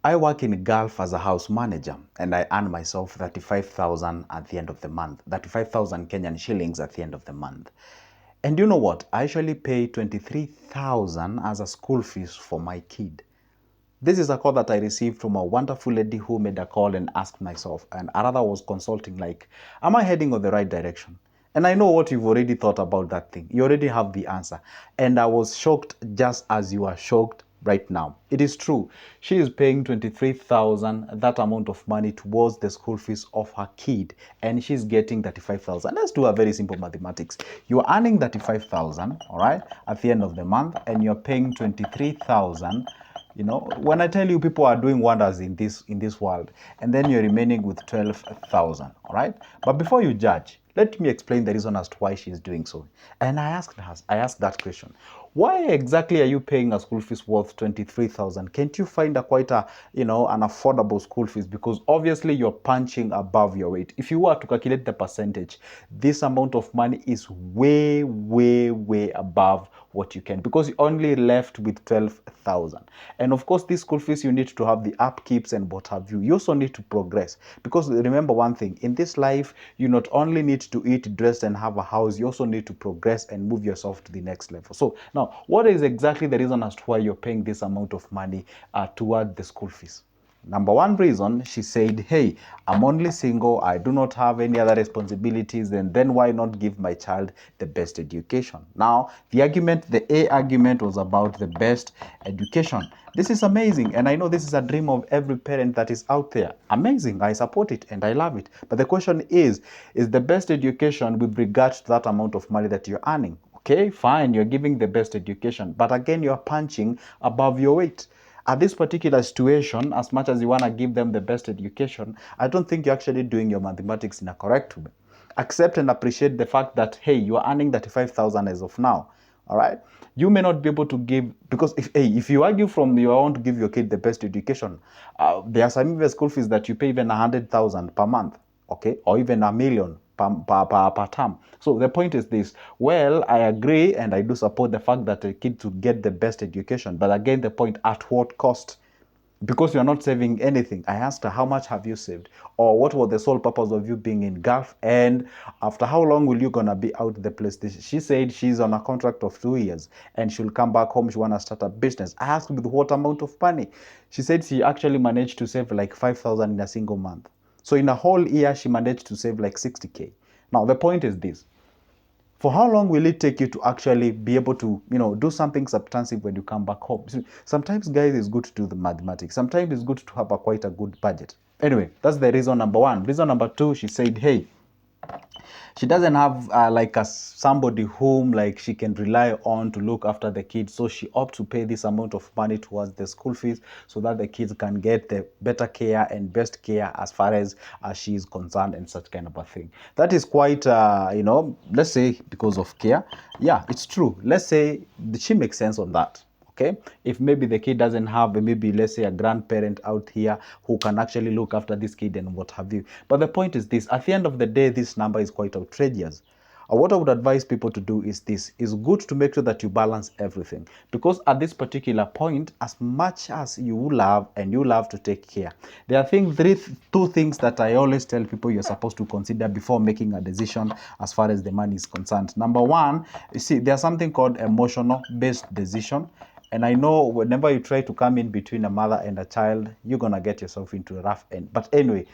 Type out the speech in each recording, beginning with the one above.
I work in Gulf as a house manager and I earn myself 35,000 at the end of the month, 35,000 Kenyan shillings at the end of the month. And you know what? I actually pay 23,000 as a school fees for my kid. This is a call that I received from a wonderful lady who made a call and asked myself, and another was consulting like, am I heading in the right direction? And I know what you've already thought about that thing. You already have the answer. And I was shocked just as you are shocked right now. It is true. She is paying 23,000, that amount of money towards the school fees of her kid, and she's getting 35,000. Let's do a very simple mathematics. You're earning 35,000, all right, at the end of the month, and you're paying 23,000. You know, when I tell you people are doing wonders in this world, and then you're remaining with 12,000, all right? But before you judge, let me explain the reason as to why she's doing so. And I asked that question. Why exactly are you paying a school fees worth 23,000? Can't you find a quite a, you know, an affordable school fees? Because obviously you're punching above your weight. If you were to calculate the percentage, this amount of money is way, way, way above what you can, because you're only left with 12,000. And of course, this school fees, you need to have the upkeeps and what have you. You also need to progress, because remember one thing, in this life, you not only need to eat, dress, and have a house, you also need to progress and move yourself to the next level. So now, what is exactly the reason as to why you're paying this amount of money toward the school fees? Number one reason, she said, hey, I'm only single, I do not have any other responsibilities, and then why not give my child the best education? Now, the A argument was about the best education. This is amazing, and I know this is a dream of every parent that is out there. Amazing, I support it and I love it. But the question is the best education with regard to that amount of money that you're earning? Okay, fine, you're giving the best education, but again, you're punching above your weight. At this particular situation, as much as you want to give them the best education, I don't think you're actually doing your mathematics in a correct way. Accept and appreciate the fact that, hey, you are earning 35,000 as of now. All right. You may not be able to give, because if you argue from you want to give your kid the best education, there are some even school fees that you pay even 100,000 per month, okay, or even 1 million per term. So the point is this. Well, I agree and I do support the fact that a kid to get the best education, but again, the point, at what cost? Because you're not saving anything. I asked her, how much have you saved? Or what was the sole purpose of you being in Gulf? And after how long will you gonna be out the place? She said she's on a contract of 2 years and she'll come back home. She wanna start a business. I asked with what amount of money? She said she actually managed to save like 5,000 in a single month. So in a whole year, she managed to save like 60K. Now, the point is this. For how long will it take you to actually be able to, you know, do something substantive when you come back home? So sometimes, guys, it's good to do the mathematics. Sometimes it's good to have quite a good budget. Anyway, that's the reason number one. Reason number two, she said, hey, she doesn't have like somebody whom like she can rely on to look after the kids, so she opts to pay this amount of money towards the school fees so that the kids can get the better care and best care as far as she is concerned, and such kind of a thing. That is quite you know, let's say because of care. Yeah, it's true. Let's say she makes sense on that. Okay, if maybe the kid doesn't have maybe, let's say, a grandparent out here who can actually look after this kid and what have you. But the point is this, at the end of the day, this number is quite outrageous. What I would advise people to do is this. It's good to make sure that you balance everything, because at this particular point, as much as you love and you love to take care, there are two things that I always tell people you're supposed to consider before making a decision as far as the money is concerned. Number one, you see, there's something called emotional based decision. And I know whenever you try to come in between a mother and a child, you're going to get yourself into a rough end. But anyway,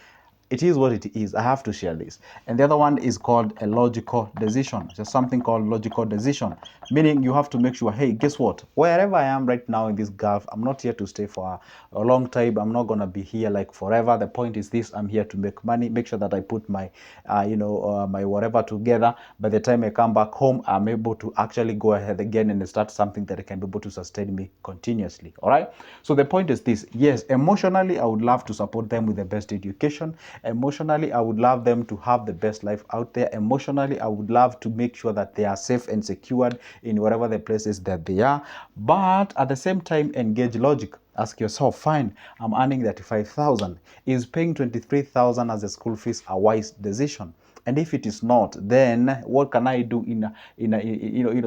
it is what it is. I have to share this. And the other one is called a logical decision. There's something called logical decision, meaning you have to make sure, hey, guess what? Wherever I am right now in this Gulf, I'm not here to stay for a long time. I'm not going to be here like forever. The point is this, I'm here to make money, make sure that I put my, my whatever together. By the time I come back home, I'm able to actually go ahead again and start something that can be able to sustain me continuously. All right. So the point is this. Yes, emotionally, I would love to support them with the best education. Emotionally, I would love them to have the best life out there. Emotionally, I would love to make sure that they are safe and secured in whatever the places that they are. But at the same time, engage logic. Ask yourself, fine, I'm earning 35,000. Is paying 23,000 as a school fees a wise decision? And if it is not, then what can I do in a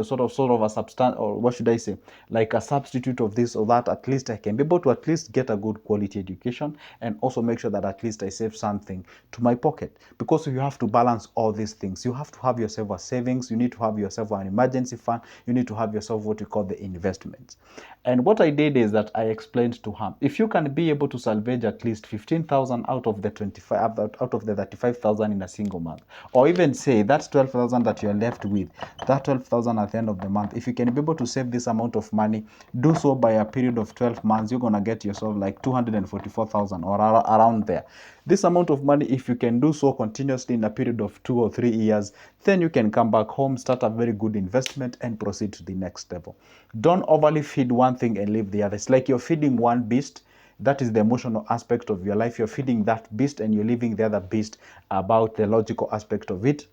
sort of a substance, or what should I say, like a substitute of this or that? At least I can be able to at least get a good quality education, and also make sure that at least I save something to my pocket. Because you have to balance all these things. You have to have yourself a savings, you need to have yourself an emergency fund, you need to have yourself what you call the investments. And what I did is that I explained to her, if you can be able to salvage at least 15,000 out of the 25, out of the 35,000 in a single month, or even say that's 12,000 that you're left with, that 12,000 at the end of the month, if you can be able to save this amount of money, do so by a period of 12 months, you're going to get yourself like 244,000 or around there. This amount of money, if you can do so continuously in a period of 2 or 3 years, then you can come back home, start a very good investment, and proceed to the next level. Don't overly feed one thing and leave the other. It's like you're feeding one beast. That is the emotional aspect of your life. You're feeding that beast and you're leaving the other beast about the logical aspect of it.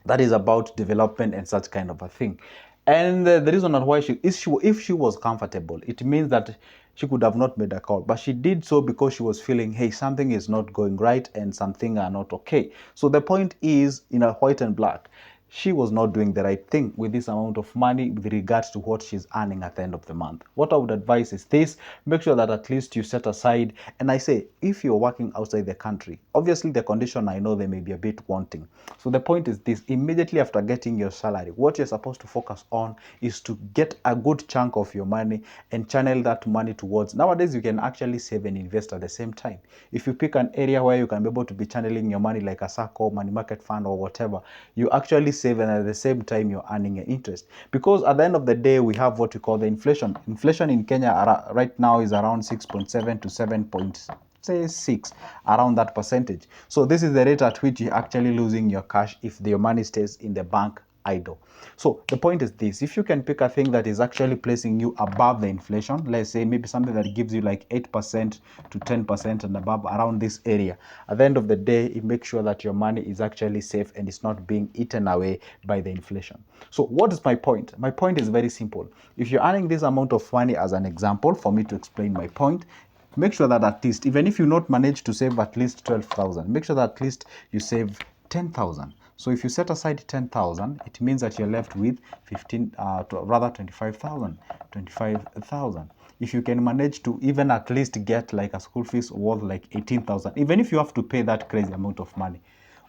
That is about development and such kind of a thing. And the reason why if she was comfortable, it means that she could have not made a call, but she did so because she was feeling, hey, something is not going right and something are not okay. So the point is, in a white and black, she was not doing the right thing with this amount of money with regards to what she's earning at the end of the month. What I would advise is this: make sure that at least you set aside. And I say, if you're working outside the country, obviously the condition, I know they may be a bit wanting. So the point is this: immediately after getting your salary, what you're supposed to focus on is to get a good chunk of your money and channel that money towards. Nowadays, you can actually save and invest at the same time. If you pick an area where you can be able to be channeling your money, like a SACCO, money market fund, or whatever, you actually save, and at the same time you're earning an interest. Because at the end of the day, we have what we call the inflation. Inflation in Kenya right now is around 6.7 to 7.6, around that percentage. So this is the rate at which you're actually losing your cash if your money stays in the bank idle. So the point is this: if you can pick a thing that is actually placing you above the inflation, let's say maybe something that gives you like 8% to 10% and above, around this area, at the end of the day, it makes sure that your money is actually safe and it's not being eaten away by the inflation. So what is my point? My point is very simple. If you're earning this amount of money, as an example for me to explain my point, make sure that at least, even if you not manage to save at least 12,000, make sure that at least you save 10,000. So if you set aside 10,000, it means that you're left with 25,000. If you can manage to even at least get like a school fees worth like 18,000, even if you have to pay that crazy amount of money,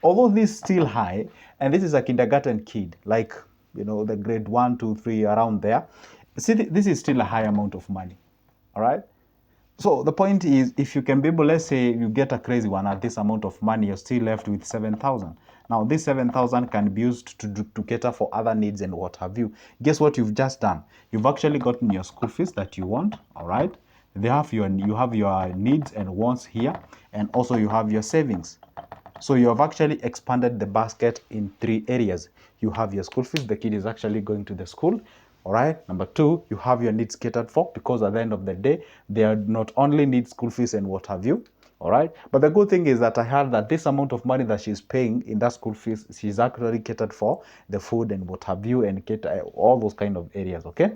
although this is still high, and this is a kindergarten kid, like, the grade 1, 2, 3, around there. See, this is still a high amount of money. All right. So the point is, if you can be able, let's say you get a crazy one at this amount of money, you're still left with 7,000. Now, this 7,000 can be used to cater for other needs and what have you. Guess what you've just done? You've actually gotten your school fees that you want, all right? You have your needs and wants here, and also you have your savings. So you have actually expanded the basket in 3 areas. You have your school fees, the kid is actually going to the school. All right. Number 2, you have your needs catered for, because at the end of the day, they are not only need school fees and what have you. All right. But the good thing is that I heard that this amount of money that she's paying in that school fees, she's actually catered for the food and what have you, and cater all those kind of areas. Okay.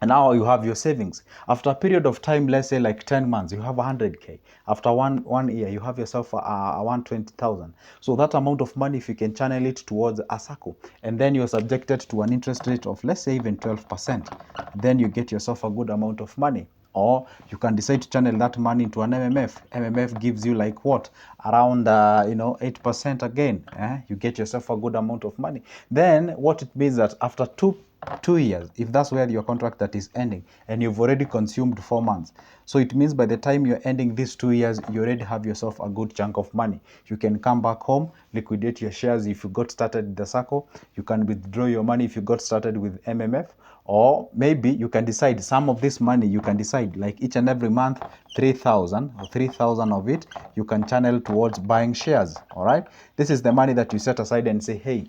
And now you have your savings. After a period of time, let's say like 10 months, you have 100K. After one year, you have yourself a 120,000. So that amount of money, if you can channel it towards a SACCO, and then you're subjected to an interest rate of, let's say, even 12%, then you get yourself a good amount of money. Or you can decide to channel that money into an MMF. MMF gives you like what? Around 8% again. You get yourself a good amount of money. Then what it means that after two years, if that's where your contract that is ending, and you've already consumed 4 months, so it means by the time you're ending these 2 years, you already have yourself a good chunk of money. You can come back home, liquidate your shares if you got started with the SACCO. You can withdraw your money if you got started with MMF. Or maybe you can decide some of this money, you can decide like each and every month, 3,000 or 3,000 of it you can channel towards buying shares. All right, this is the money that you set aside and say, hey,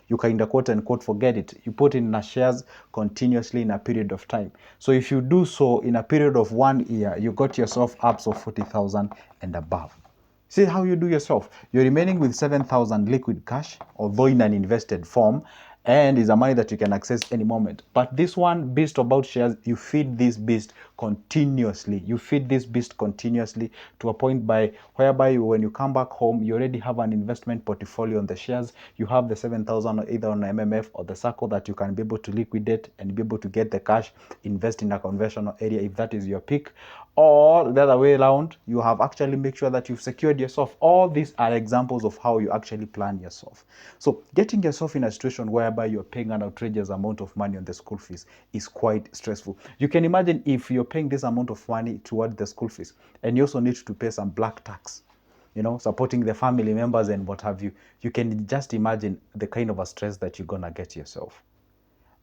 you kind of quote unquote forget it. You put in shares continuously in a period of time. So if you do so in a period of 1 year, you got yourself up to 40,000 and above. See how you do yourself. You're remaining with 7,000 liquid cash, although in an invested form, and is a money that you can access any moment. But this one beast about shares, you feed this beast continuously. You feed this beast continuously to a point whereby when you come back home, you already have an investment portfolio on the shares. You have the 7,000 either on MMF or the circle that you can be able to liquidate and be able to get the cash, invest in a conventional area if that is your pick. Or the other way around, you have actually make sure that you've secured yourself. All these are examples of how you actually plan yourself. So getting yourself in a situation whereby you're paying an outrageous amount of money on the school fees is quite stressful. You can imagine if you're paying this amount of money toward the school fees and you also need to pay some black tax, supporting the family members and what have you. You can just imagine the kind of a stress that you're gonna get yourself.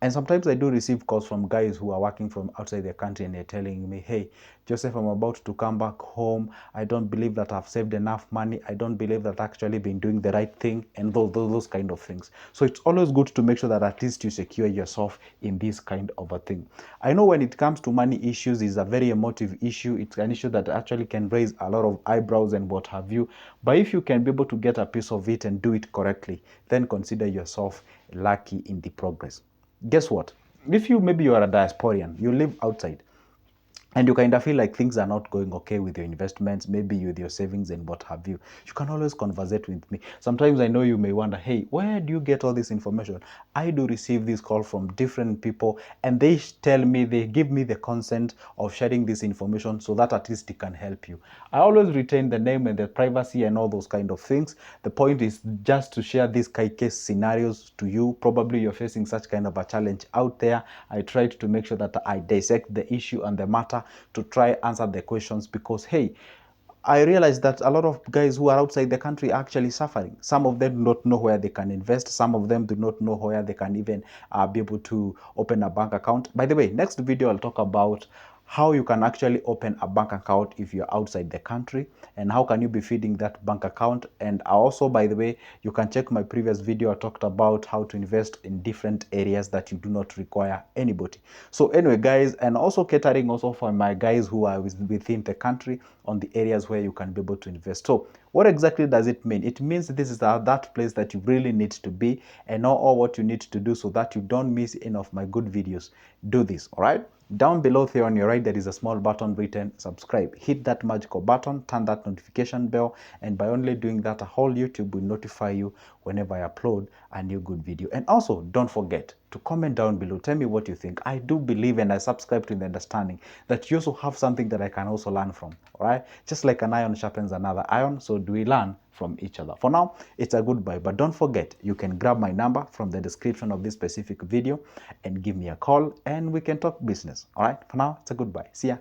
And sometimes I do receive calls from guys who are working from outside the country and they're telling me, hey, Joseph, I'm about to come back home. I don't believe that I've saved enough money. I don't believe that I've actually been doing the right thing and those kind of things. So it's always good to make sure that at least you secure yourself in this kind of a thing. I know when it comes to money issues, it's a very emotive issue. It's an issue that actually can raise a lot of eyebrows and what have you. But if you can be able to get a piece of it and do it correctly, then consider yourself lucky in the progress. Guess what? If maybe you are a diasporian, you live outside, and you kind of feel like things are not going okay with your investments, maybe with your savings and what have you, you can always conversate with me. Sometimes I know you may wonder, hey, where do you get all this information? I do receive this call from different people, and they tell me, they give me the consent of sharing this information so that at least it can help you. I always retain the name and the privacy and all those kind of things. The point is just to share these case scenarios to you. Probably you're facing such kind of a challenge out there. I tried to make sure that I dissect the issue and the matter to try answer the questions, because hey, I realized that a lot of guys who are outside the country are actually suffering. Some of them do not know where they can invest. Some of them do not know where they can even be able to open a bank account. By the way, next video I'll talk about how you can actually open a bank account if you're outside the country, and how can you be feeding that bank account. And also, by the way, you can check my previous video. I talked about how to invest in different areas that you do not require anybody. So anyway, guys, and also catering also for my guys who are within the country on the areas where you can be able to invest. So what exactly does it mean? It means this is that place that you really need to be, and know all what you need to do so that you don't miss any of my good videos. Do this, all right? Down below there on your right, there is a small button written subscribe. Hit that magical button, turn that notification bell, and by only doing that, a whole YouTube will notify you whenever I upload a new good video. And also, don't forget to comment down below. Tell me what you think. I do believe, and I subscribe to the understanding that you also have something that I can also learn from, all right? Just like an iron sharpens another iron, so do we learn from each other. For now, it's a goodbye, but don't forget, you can grab my number from the description of this specific video and give me a call, and we can talk business. All right, for now, it's a goodbye. See ya.